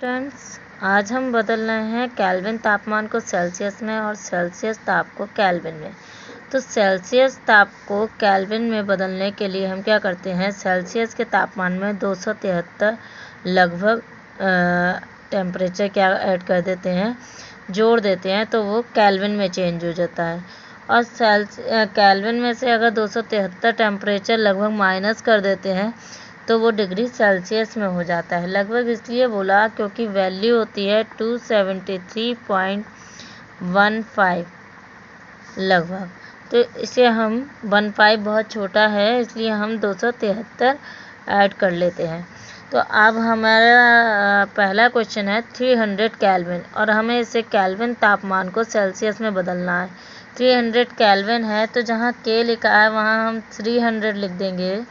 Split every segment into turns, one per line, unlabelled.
Friends, आज हम बदल रहे हैं केल्विन तापमान को सेल्सियस में और सेल्सियस ताप को केल्विन में। तो सेल्सियस ताप को केल्विन में बदलने के लिए हम क्या करते हैं, सेल्सियस के तापमान में 273 लगभग टेम्परेचर क्या ऐड कर देते हैं, जोड़ देते हैं, तो वो केल्विन में चेंज हो जाता है। और केल्विन में से अगर 273 टेम्परेचर लगभग माइनस कर देते हैं तो वो डिग्री सेल्सियस में हो जाता है। लगभग इसलिए बोला क्योंकि वैल्यू होती है 273.15 लगभग। तो इसे हम 15 बहुत छोटा है इसलिए हम 273 ऐड कर लेते हैं। तो अब हमारा पहला क्वेश्चन है 300 केल्विन और हमें इसे केल्विन तापमान को सेल्सियस में बदलना है। 300 केल्विन है तो जहाँ के लिखा है वहाँ हम 300 लिख देंगे,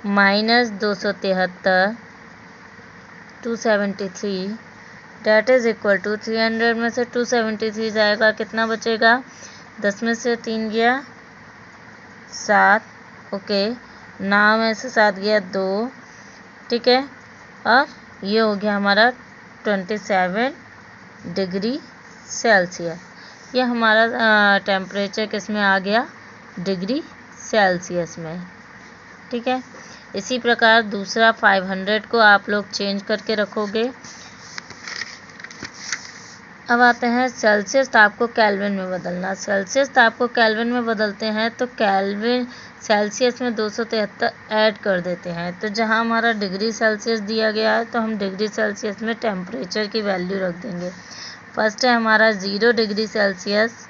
minus 273 273 that is equal to 300 में से 273 जाएगा, कितना बचेगा, 10 में से 3 गया 7, ओके, 9 में से 7 गया 2, ठीक है, और ये हो गया हमारा 27 डिग्री सेल्सियस। ये हमारा टेम्परेचर किस में आ गया, डिग्री सेल्सियस में, ठीक है। इसी प्रकार दूसरा 500 को आप लोग चेंज करके रखोगे। अब आते हैं सेल्सियस ताप को केल्विन में बदलना। सेल्सियस ताप को केल्विन में बदलते हैं तो केल्विन सेल्सियस में 273 ऐड कर देते हैं। तो जहां हमारा डिग्री सेल्सियस दिया गया है तो हम डिग्री सेल्सियस में टेम्परेचर की वैल्यू रख देंगे। फर्स्ट है हमारा 0 डिग्री सेल्सियस,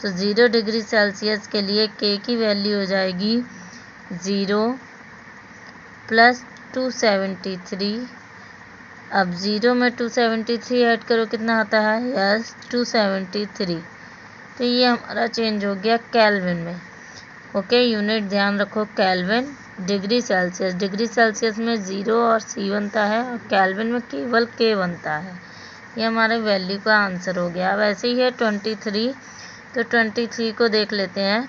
तो 0 डिग्री सेल्सियस के लिए के की वैल्यू हो जाएगी 0 प्लस 273। अब 0 में 273 ऐड करो, कितना आता है, यस 273। तो ये हमारा चेंज हो गया केल्विन में, ओके। यूनिट ध्यान रखो, kelvin degree Celsius, degree Celsius में 0 और C बनता है और केल्विन में केवल K बनता है। ये हमारे वैल्यू का आंसर हो गया। अब ऐसे ही है 23, तो 23 को देख लेते हैं,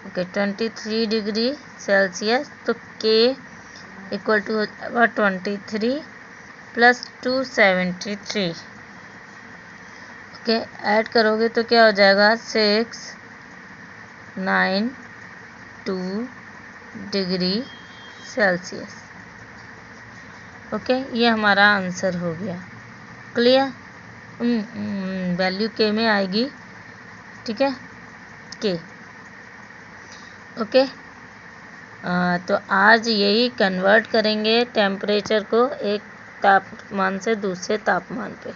ओके। 23 डिग्री सेल्सियस तो K इक्वल टू हो जाएगा 23 प्लस 273, ओके। ऐड करोगे तो क्या हो जाएगा 692 डिग्री सेल्सियस, ओके। ये हमारा आंसर हो गया, क्लियर। वैल्यू के में आएगी, ठीक है, के, ओके। तो आज यही कन्वर्ट करेंगे टेम्परेचर को एक तापमान से दूसरे तापमान पे।